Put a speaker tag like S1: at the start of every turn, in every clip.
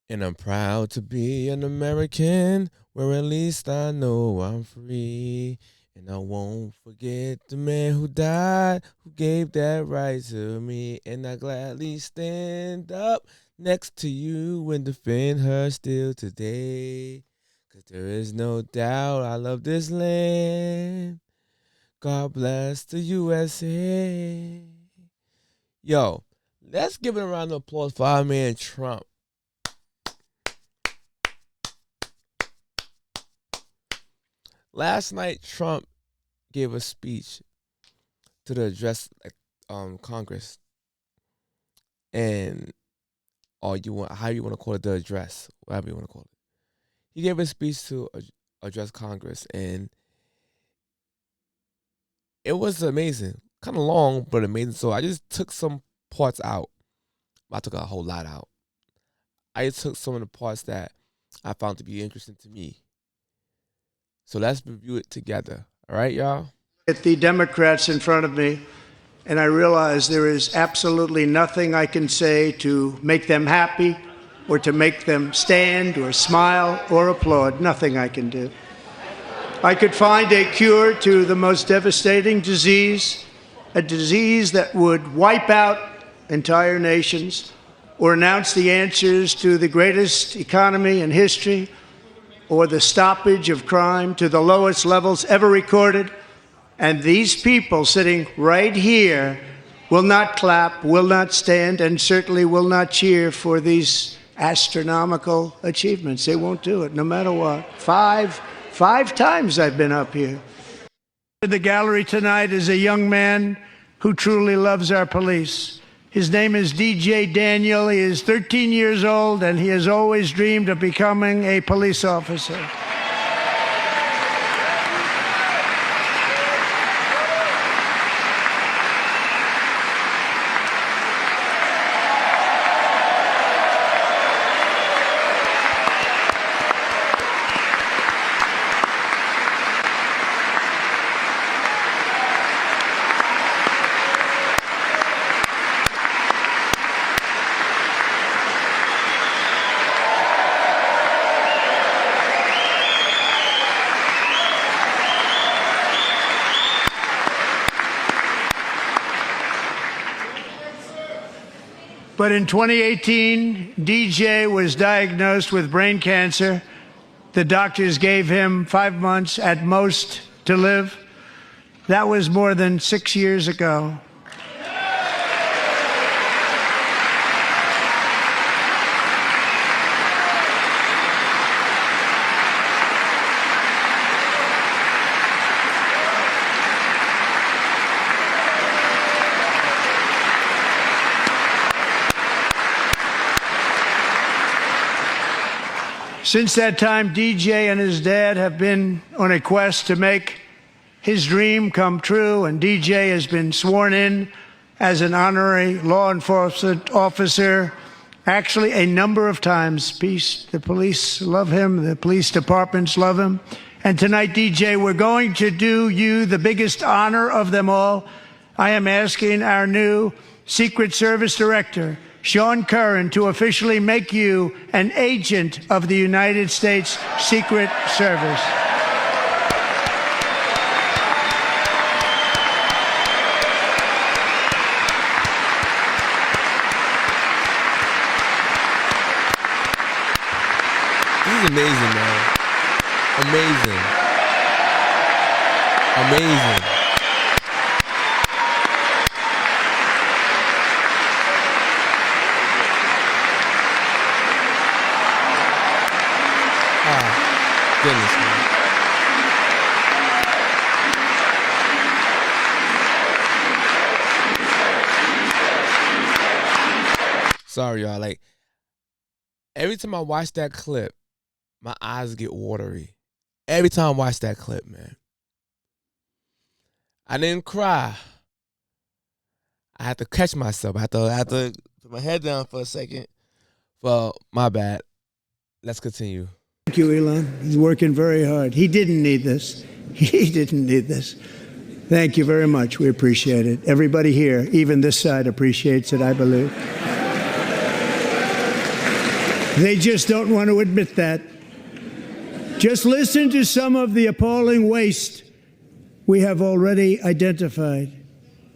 S1: And I'm proud to be an American, where at least I know I'm free. And I won't forget the man who died, who gave that right to me. And I gladly stand up next to you and defend her still today. 'Cause there is no doubt I love this land. God bless the USA. Yo, let's give it a round of applause for our man Trump. Last night, Trump gave a speech to the address Congress, and or you want how you want to call it, the address, whatever you want to call it. He gave a speech to address Congress, and it was amazing. Kind of long, but amazing. So I just took some parts out. I took a whole lot out. I just took some of the parts that I found to be interesting to me. So let's review it together. All right, y'all?
S2: At the Democrats in front of me, and I realize there is absolutely nothing I can say to make them happy or to make them stand or smile or applaud. Nothing I can do. I could find a cure to the most devastating disease, a disease that would wipe out entire nations, or announce the answers to the greatest economy in history, or the stoppage of crime to the lowest levels ever recorded. And these people sitting right here will not clap, will not stand, and certainly will not cheer for these astronomical achievements. They won't do it, no matter what. Five times I've been up here. In the gallery tonight is a young man who truly loves our police. His name is DJ Daniel. He is 13 years old, and he has always dreamed of becoming a police officer. But in 2018, DJ was diagnosed with brain cancer. The doctors gave him 5 months at most to live. That was more than 6 years ago. Since that time, DJ and his dad have been on a quest to make his dream come true, and DJ has been sworn in as an honorary law enforcement officer, actually a number of times. The police love him, the police departments love him. And tonight, DJ, we're going to do you the biggest honor of them all. I am asking our new Secret Service Director, Sean Curran, to officially make you an agent of the United States Secret Service.
S1: This is amazing, man. Amazing. Amazing. Goodness, man. Sorry, y'all. Like, every time I watch that clip, my eyes get watery. Every time I watch that clip, man. I didn't cry. I had to catch myself. I had to put my head down for a second. Well, my bad. Let's continue.
S2: Thank you, Elon. He's working very hard. He didn't need this. He didn't need this. Thank you very much. We appreciate it. Everybody here, even this side, appreciates it, I believe. They just don't want to admit that. Just listen to some of the appalling waste we have already identified.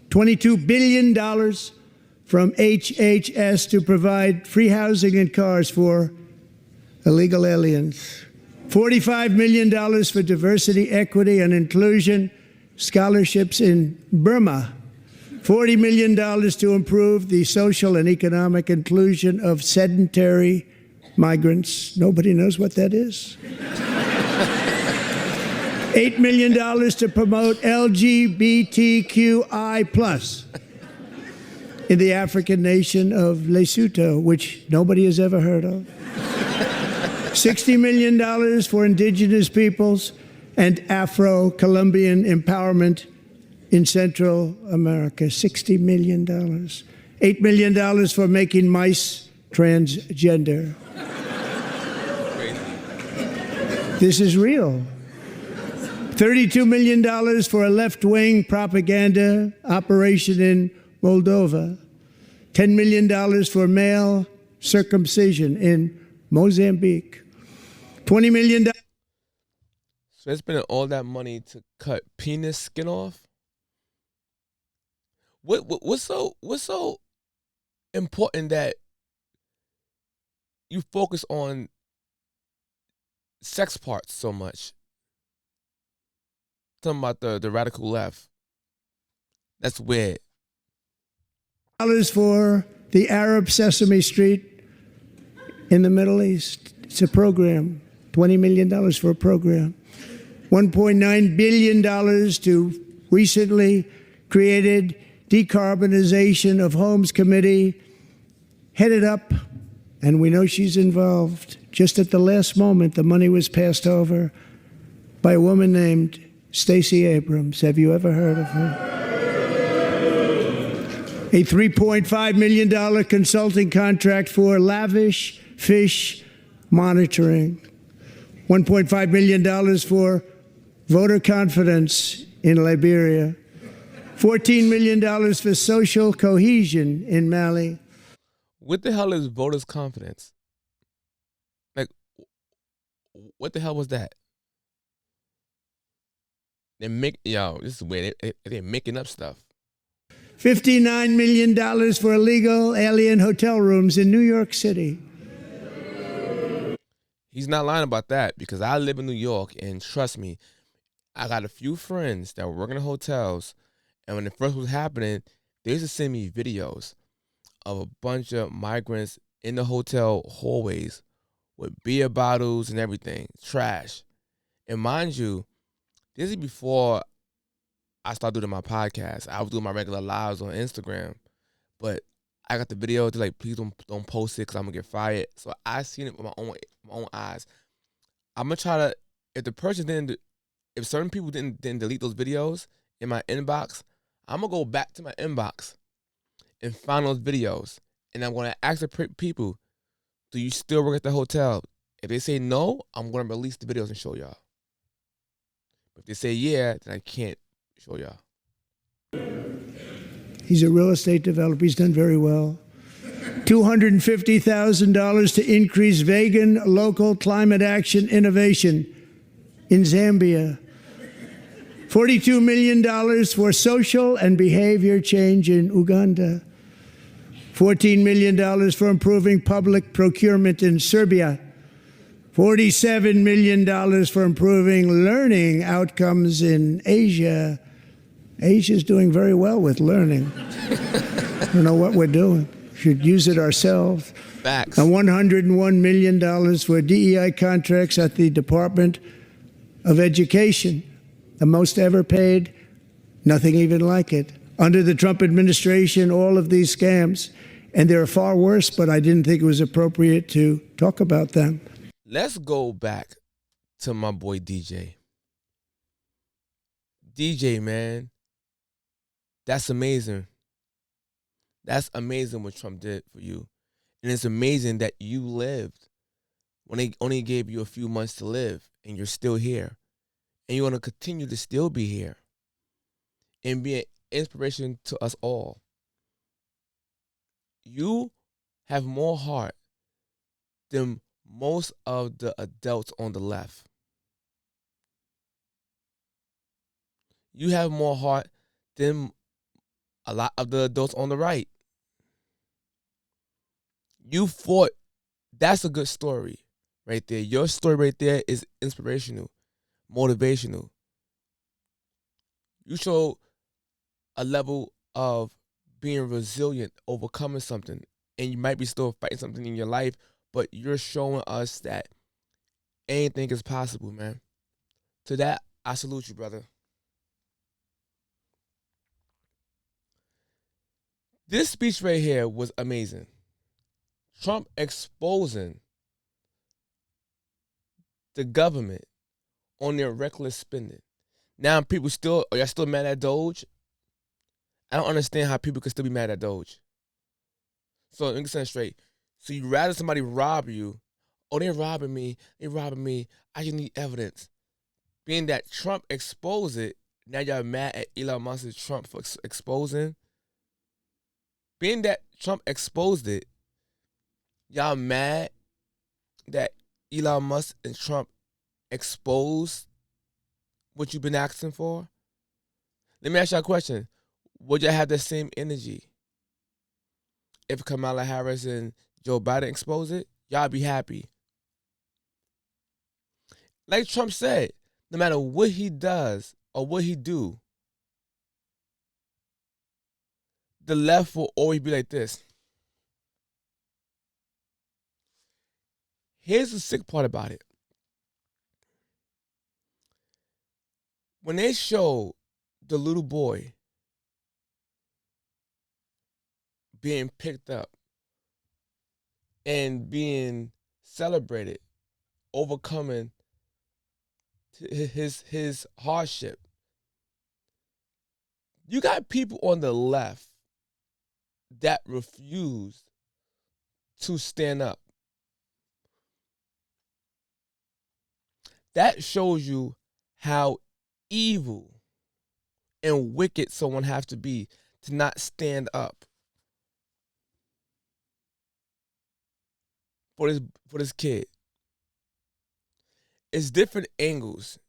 S2: $22 billion from HHS to provide free housing and cars for illegal aliens. $45 million for diversity, equity, and inclusion scholarships in Burma. $40 million to improve the social and economic inclusion of sedentary migrants. Nobody knows what that is. $8 million to promote LGBTQI+ in the African nation of Lesotho, which nobody has ever heard of. $60 million for indigenous peoples and Afro-Colombian empowerment in Central America. $60 million. $8 million for making mice transgender. This is real. $32 million for a left-wing propaganda operation in Moldova. $10 million for male circumcision in Mozambique. $20 million.
S1: So they're spending all that money to cut penis skin off? What's so important that you focus on sex parts so much? Talking about the radical left. That's weird.
S2: For the Arab Sesame Street in the Middle East. It's a program. $20 million for a program. $1.9 billion to recently created Decarbonization of Homes Committee, headed up, and we know she's involved. Just at the last moment, the money was passed over by a woman named Stacey Abrams. Have you ever heard of her? A $3.5 million consulting contract for lavish fish monitoring. $1.5 million for voter confidence in Liberia. $14 million for social cohesion in Mali.
S1: What the hell is voters' confidence? Like, what the hell was that? This is weird. They're making up stuff.
S2: $59 million for illegal alien hotel rooms in New York City.
S1: He's not lying about that because I live in New York, and trust me, I got a few friends that were working in hotels, and when it first was happening, they used to send me videos of a bunch of migrants in the hotel hallways with beer bottles and everything, trash. And mind you, this is before I started doing my podcast. I was doing my regular lives on Instagram, but I got the video. They're like, please don't post it because I'm gonna get fired. So I seen it with my own eyes. I'm gonna try to, if certain people didn't delete those videos in my inbox, I'm gonna go back to my inbox and find those videos, and I'm gonna ask the people, do you still work at the hotel? If they say no, I'm gonna release the videos and show y'all. If they say yeah, then I can't show y'all.
S2: He's a real estate developer. He's done very well. $250,000 to increase vegan local climate action innovation in Zambia. $42 million for social and behavior change in Uganda. $14 million for improving public procurement in Serbia. $47 million for improving learning outcomes in Asia. Asia's doing very well with learning. I don't know what we're doing. Should use it ourselves.
S1: Facts.
S2: And $101 million for DEI contracts at the Department of Education. The most ever paid, nothing even like it. Under the Trump administration, all of these scams, and they're far worse, but I didn't think it was appropriate to talk about them.
S1: Let's go back to my boy DJ. DJ, man, that's amazing. That's amazing what Trump did for you. And it's amazing that you lived when they only gave you a few months to live, and you're still here. And you want to continue to still be here and be an inspiration to us all. You have more heart than most of the adults on the left. You have more heart than a lot of the adults on the right. You fought. That's a good story right there. Your story right there is inspirational, motivational. You show a level of being resilient, overcoming something, and you might be still fighting something in your life, but you're showing us that anything is possible, man. To that, I salute you, brother. This speech right here was amazing. Trump exposing the government on their reckless spending. Now people are y'all still mad at Doge? I don't understand how people can still be mad at Doge. So let me get something straight. So you rather somebody rob you? Oh, they're robbing me. They're robbing me. I just need evidence. Being that Trump exposed it, now y'all mad at Elon Musk and Trump for exposing. Being that Trump exposed it, y'all mad that Elon Musk and Trump exposed what you've been asking for? Let me ask y'all a question. Would y'all have the same energy if Kamala Harris and Joe Biden expose it? Y'all be happy. Like Trump said, no matter what he does or what he do, the left will always be like this. Here's the sick part about it. When they show the little boy being picked up and being celebrated, overcoming his hardship, you got people on the left that refuse to stand up. That shows you how evil and wicked someone has to be to not stand up for this kid. It's different angles.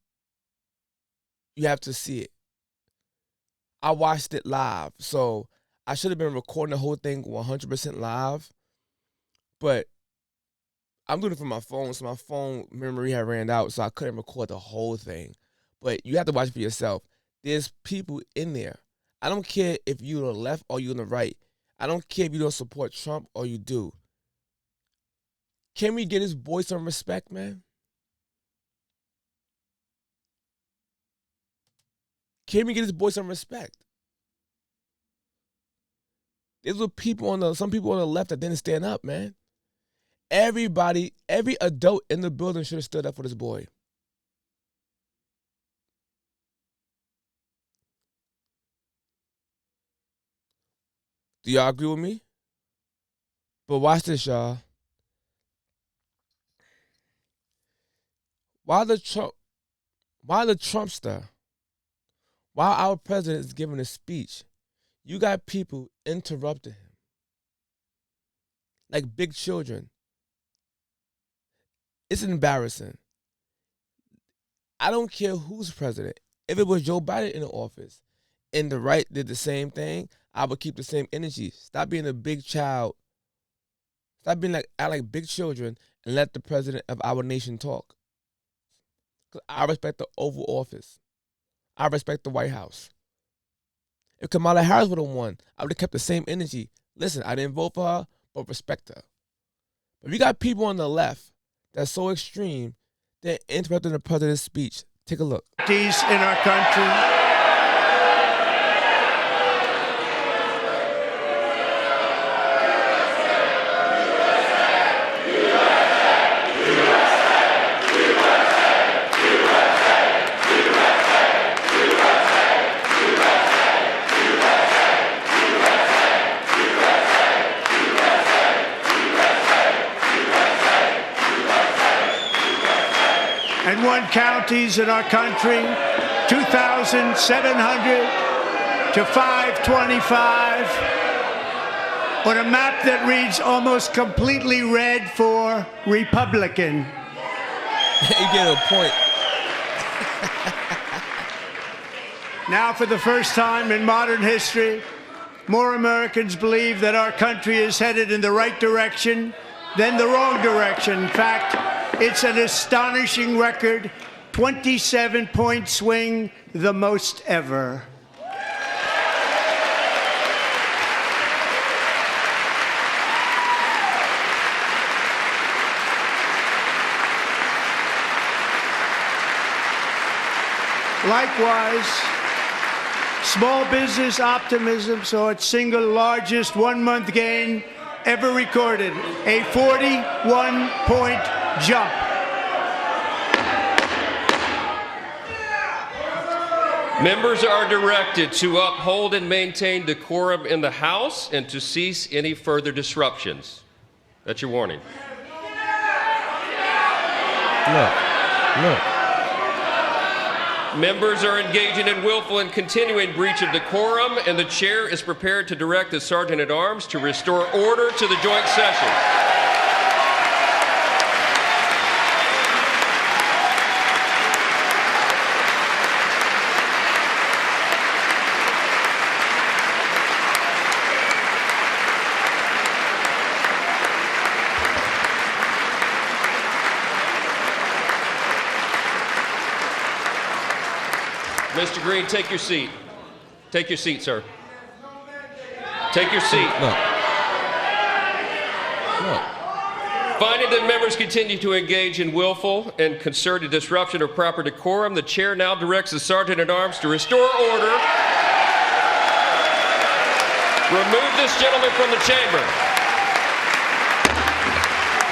S1: You have to see it. I watched it live, so I should have been recording the whole thing 100% live, but I'm doing it from my phone, so my phone memory had ran out, so I couldn't record the whole thing. But you have to watch it for yourself. There's people in there. I don't care if you're on the left or you're on the right. I don't care if you don't support Trump or you do. Can we get his boy some respect, man? Can we get his boy some respect? There were some people on the left that didn't stand up, man. Every adult in the building should have stood up for this boy. Do y'all agree with me? But watch this, y'all. While the Trumpster, while our president is giving a speech, you got people interrupting him. Like big children. It's embarrassing. I don't care who's president. If it was Joe Biden in the office and the right did the same thing, I would keep the same energy. Stop being a big child. Stop being like big children and let the president of our nation talk. 'Cause I respect the Oval Office. I respect the White House. If Kamala Harris would have won, I would have kept the same energy. Listen, I didn't vote for her, but respect her. But if you got people on the left that's so extreme, they're interrupting the president's speech. Take a look.
S2: These in our country. And won counties in our country, 2,700 to 525. on a map that reads almost completely red for Republican.
S1: You get a point.
S2: Now, for the first time in modern history, more Americans believe that our country is headed in the right direction than the wrong direction. In fact, it's an astonishing record, 27-point swing, the most ever. Likewise, small business optimism saw its single largest one-month gain ever recorded, a 41-point jump.
S3: Members are directed to uphold and maintain decorum in the House and to cease any further disruptions. That's your warning.
S1: Look.
S3: Members are engaging in willful and continuing breach of decorum, and the chair is prepared to direct the Sergeant-at-Arms to restore order to the joint session. Mr. Green, take your seat. Take your seat, sir. Take your seat.
S1: Look.
S3: Finding that members continue to engage in willful and concerted disruption of proper decorum, the chair now directs the Sergeant-at-Arms to restore order. Remove this gentleman from the chamber.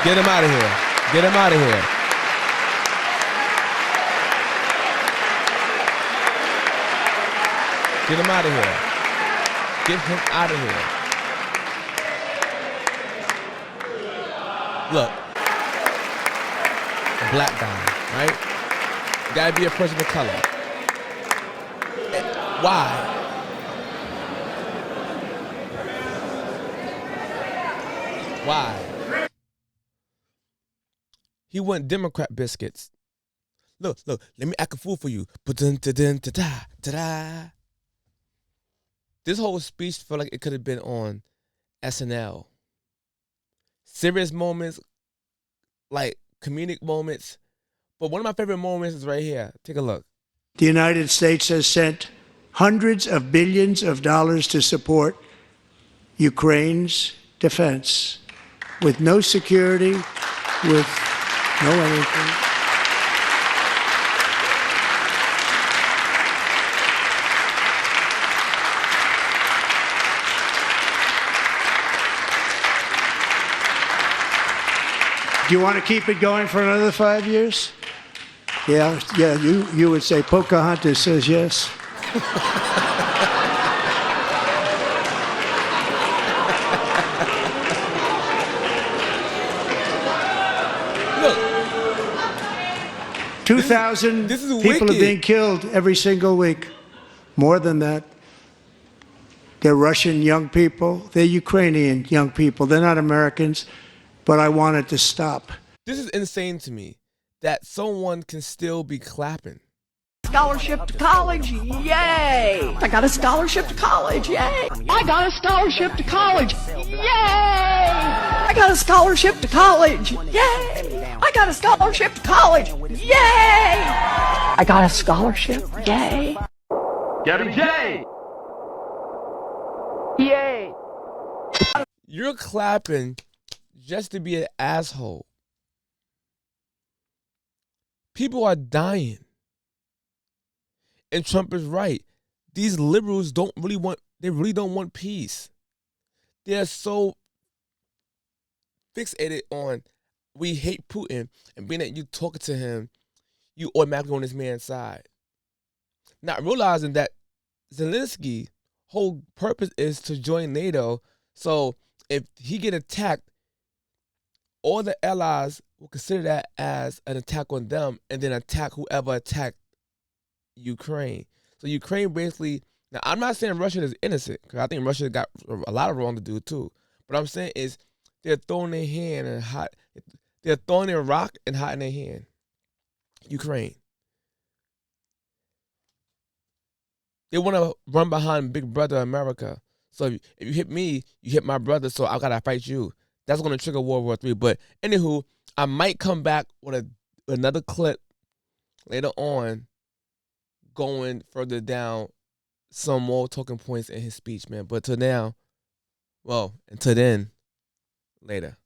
S1: Get him out of here. Get him out of here. Get him out of here. Get him out of here. Look. A black guy, right? Gotta be a person of color. Why? Why? He want Democrat biscuits. Look, let me act a fool for you. Ta-da. This whole speech felt like it could have been on SNL. Serious moments, like comedic moments. But one of my favorite moments is right here. Take a look.
S2: The United States has sent hundreds of billions of dollars to support Ukraine's defense with no security, with no anything. Do you want to keep it going for another 5 years? Yeah, you would say Pocahontas says yes.
S1: Look.
S2: 2,000
S1: this is
S2: people are
S1: wicked.
S2: being killed every single week. More than that. They're Russian young people. They're Ukrainian young people. They're not Americans. But I want it to stop.
S1: This is insane to me that someone can still be clapping.
S4: Scholarship to college, yay! I got a scholarship to college, yay! I got a scholarship to college, yay! I got a scholarship to college, yay! I got a scholarship to college, yay! I got a scholarship, yay!
S3: Gabby J!
S4: Yay!
S1: You're clapping just to be an asshole. People are dying. And Trump is right. These liberals really don't want peace. They're so fixated on we hate Putin, and being that you talking to him, you automatically on this man's side. Not realizing that Zelensky's whole purpose is to join NATO. So if he get attacked, all the allies will consider that as an attack on them and then attack whoever attacked Ukraine. So Ukraine basically, now I'm not saying Russia is innocent, because I think Russia got a lot of wrong to do too. What I'm saying is they're throwing their hand and hot. They're throwing their rock and hot in their hand. Ukraine. They want to run behind Big Brother America. So if you hit me, you hit my brother. So I gotta fight you. That's gonna trigger World War III. But anywho, I might come back with another clip later on, going further down some more talking points in his speech, man. But till now, well, until then, later.